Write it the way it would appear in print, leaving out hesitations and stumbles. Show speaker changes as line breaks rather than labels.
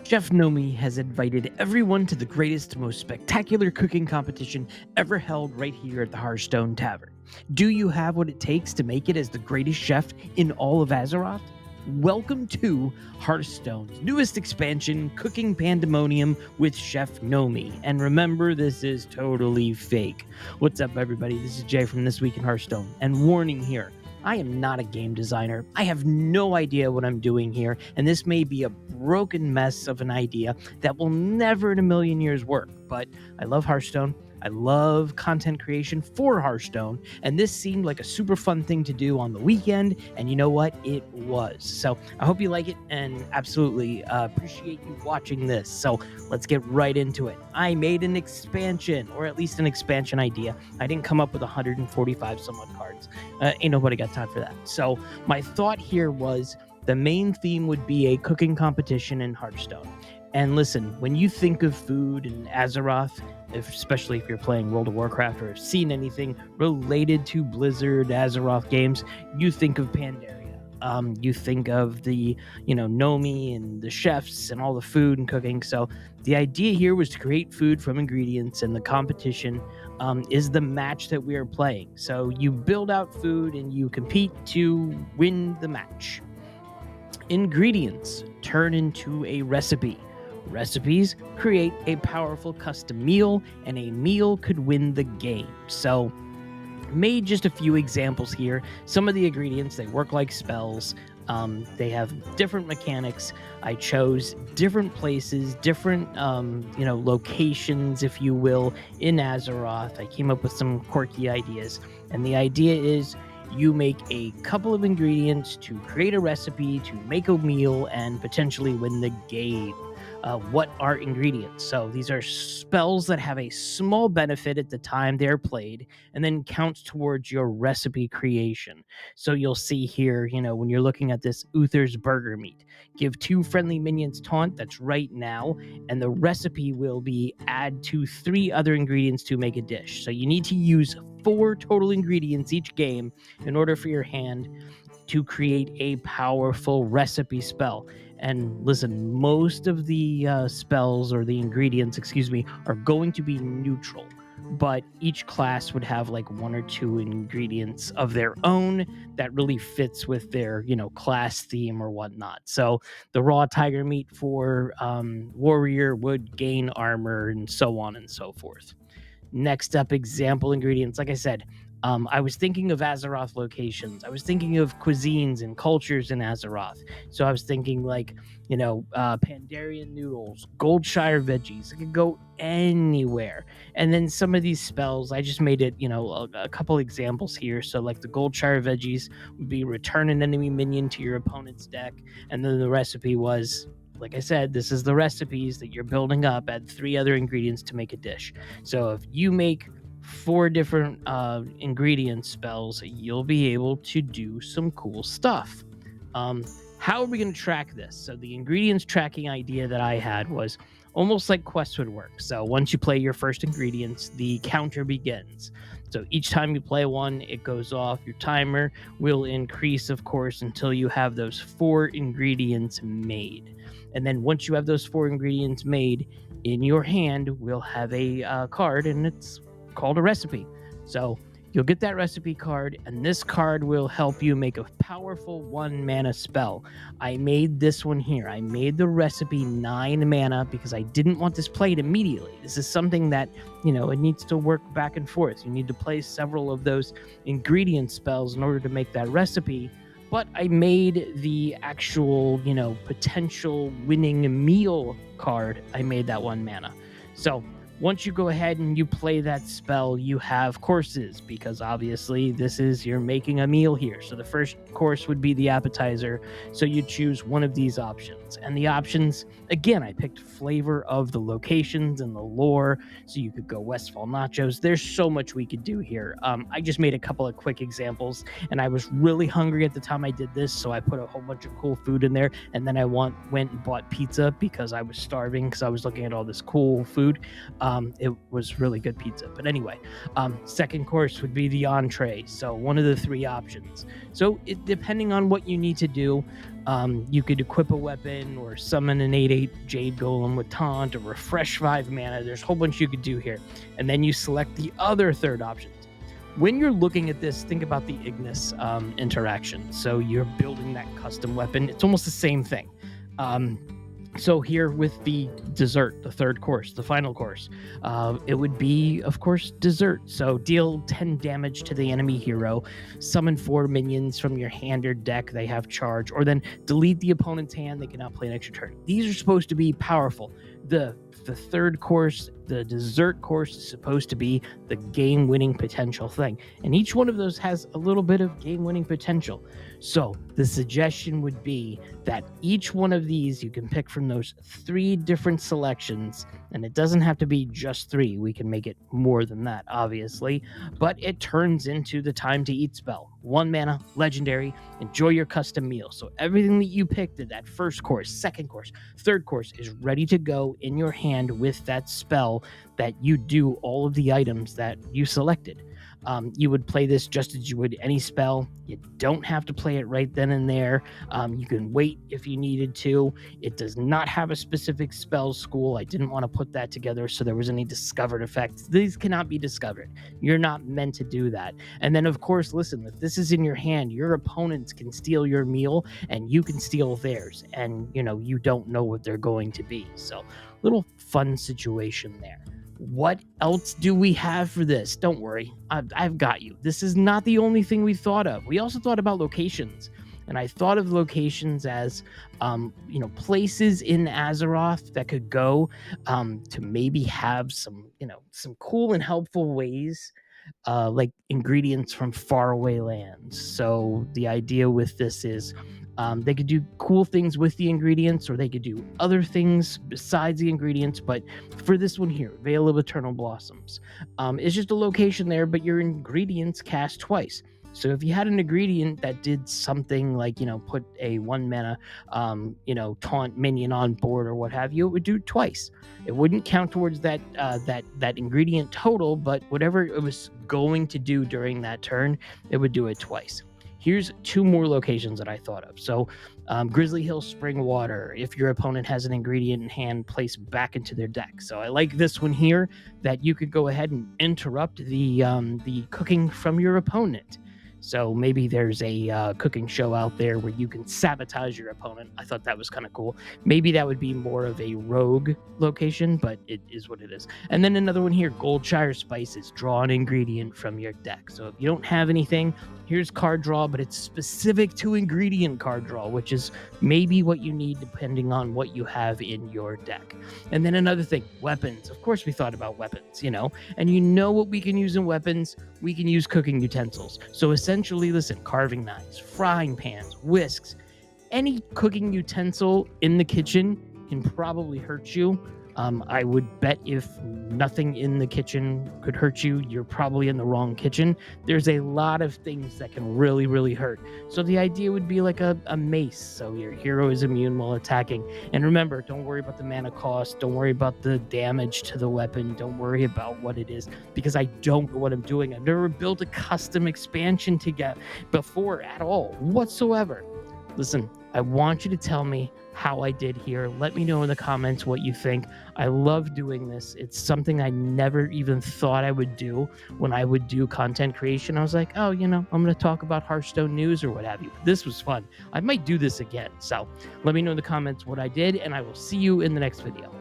Chef Nomi has invited everyone to the greatest, most spectacular cooking competition ever held right here at the Hearthstone Tavern. Do you have what it takes to make it as the greatest chef in all of Azeroth? Welcome to Hearthstone's newest expansion, Cooking PandaMONIUM with Chef Nomi. And remember, this is totally fake. What's up, everybody? This is Jay from This Week in Hearthstone. And warning here, I am not a game designer. I have no idea what I'm doing here, and this may be a broken mess of an idea that will never in a million years work. But I love Hearthstone. I love content creation for Hearthstone, and this seemed like a super fun thing to do on the weekend, and you know what? It was. So I hope you like it, and absolutely appreciate you watching this. So let's get right into it. I made an expansion, or at least an expansion idea. I didn't come up with 145 some odd cards. Ain't nobody got time for that. So my thought here was the main theme would be a cooking competition in Hearthstone. And listen, when you think of food in Azeroth, especially if you're playing World of Warcraft or have seen anything related to Blizzard Azeroth games, you think of Pandaria. You think of the, Nomi and the chefs and all the food and cooking. So the idea here was to create food from ingredients, and the competition is the match that we are playing. So you build out food and you compete to win the match. Ingredients turn into a recipe. Recipes create a powerful custom meal, and a meal could win the game. So made just a few examples here. Some of the ingredients, they work like spells. They have different mechanics. I chose different places, different locations, if you will, in Azeroth. I came up with some quirky ideas, and the idea is you make a couple of ingredients to create a recipe, to make a meal, and potentially win the game. What are ingredients? So these are spells that have a small benefit at the time they're played and then counts towards your recipe creation. So you'll see here, when you're looking at this Uther's burger meat, give 2 friendly minions taunt, that's right now, and the recipe will be add to 3 other ingredients to make a dish. So you need to use 4 total ingredients each game in order for your hand to create a powerful recipe spell. And listen, most of the spells, or the ingredients, are going to be neutral, but each class would have like 1 or 2 ingredients of their own that really fits with their, class theme or whatnot. So the raw tiger meat for warrior would gain armor, and so on and so forth. Next up, example ingredients. Like I said, I was thinking of Azeroth locations. I was thinking of cuisines and cultures in Azeroth. So I was thinking Pandarian noodles, Goldshire veggies. It could go anywhere. And then some of these spells, I just made it, a couple examples here. So like the Goldshire veggies would be return an enemy minion to your opponent's deck. And then the recipe was, like I said, this is the recipes that you're building up. Add 3 other ingredients to make a dish. So if you make 4 different ingredient spells, you'll be able to do some cool stuff. How are we going to track this? So the ingredients tracking idea that I had was almost like quests would work. So once you play your first ingredients, the counter begins. So each time you play one, it goes off. Your timer will increase, of course, until you have those 4 ingredients made. And then once you have those 4 ingredients made, in your hand will have a card, and it's called a recipe. So you'll get that recipe card, and this card will help you make a powerful 1 mana spell. I made this one here. I made the recipe 9 mana because I didn't want this played immediately. This is something that, it needs to work back and forth. You need to play several of those ingredient spells in order to make that recipe. But I made the actual, potential winning meal card. I made that 1 mana. So once you go ahead and you play that spell, you have courses, because obviously you're making a meal here. So the first course would be the appetizer. So you choose one of these options. And the options, again, I picked flavor of the locations and the lore. So you could go Westfall nachos. There's so much we could do here. I just made a couple of quick examples, and I was really hungry at the time I did this. So I put a whole bunch of cool food in there. And then I went and bought pizza because I was starving, because I was looking at all this cool food. It was really good pizza. But anyway, second course would be the entree. So one of the 3 options. So depending on what you need to do, You could equip a weapon or summon an 8/8 Jade Golem with Taunt or refresh 5 mana. There's a whole bunch you could do here. And then you select the other third options. When you're looking at this, think about the Ignis interaction. So you're building that custom weapon. It's almost the same thing. So here with the dessert, the third course, the final course, it would be, of course, dessert. So deal 10 damage to the enemy hero, summon 4 minions from your hand or deck, they have charge, or then delete the opponent's hand, they cannot play an extra turn. These are supposed to be powerful. The third course, the dessert course, is supposed to be the game-winning potential thing. And each one of those has a little bit of game-winning potential. So the suggestion would be that each one of these you can pick from those 3 different selections, and it doesn't have to be just 3. We can make it more than that, obviously, but it turns into the Time to Eat spell. 1 mana, legendary, enjoy your custom meal. So everything that you picked at that first course, second course, third course is ready to go in your hand with that spell that you do all of the items that you selected. You would play this just as you would any spell. You don't have to play it right then and there. You can wait if you needed to. It does not have a specific spell school. I didn't want to put that together so there was any discovered effects. These cannot be discovered. You're not meant to do that. And then, of course, listen, if this is in your hand, your opponents can steal your meal and you can steal theirs. And, you don't know what they're going to be. So, little fun situation there. What else do we have for this? Don't worry, I've got you. This is not the only thing we thought of. We also thought about locations, and I thought of locations as, places in Azeroth that could go to maybe have some cool and helpful ways, like ingredients from faraway lands. So the idea with this is they could do cool things with the ingredients, or they could do other things besides the ingredients. But for this one here, Veil of Eternal Blossoms, it's just a location there, but your ingredients cast twice. So if you had an ingredient that did something like, put a 1 mana, taunt minion on board or what have you, it would do twice. It wouldn't count towards that ingredient total, but whatever it was going to do during that turn, it would do it twice. Here's 2 more locations that I thought of. So Grizzly Hill Spring Water, if your opponent has an ingredient in hand, place back into their deck. So I like this one here, that you could go ahead and interrupt the cooking from your opponent. So maybe there's a cooking show out there where you can sabotage your opponent. I thought that was kind of cool. Maybe that would be more of a rogue location, but it is what it is. And then another one here, Goldshire Spices. Draw an ingredient from your deck. So if you don't have anything, here's card draw, but it's specific to ingredient card draw, which is maybe what you need depending on what you have in your deck. And then another thing, weapons. Of course we thought about weapons, and what we can use in weapons? We can use cooking utensils. So essentially, listen, carving knives, frying pans, whisks, any cooking utensil in the kitchen can probably hurt you. I would bet if nothing in the kitchen could hurt you, you're probably in the wrong kitchen. There's a lot of things that can really, really hurt. So the idea would be like a mace. So your hero is immune while attacking. And remember, don't worry about the mana cost. Don't worry about the damage to the weapon. Don't worry about what it is, because I don't know what I'm doing. I've never built a custom expansion to get before at all, whatsoever. Listen, I want you to tell me how I did here. Let me know in the comments what you think. I love doing this. It's something I never even thought I would do when I would do content creation. I was like, oh, I'm going to talk about Hearthstone news or what have you. This was fun. I might do this again. So let me know in the comments what I did, and I will see you in the next video.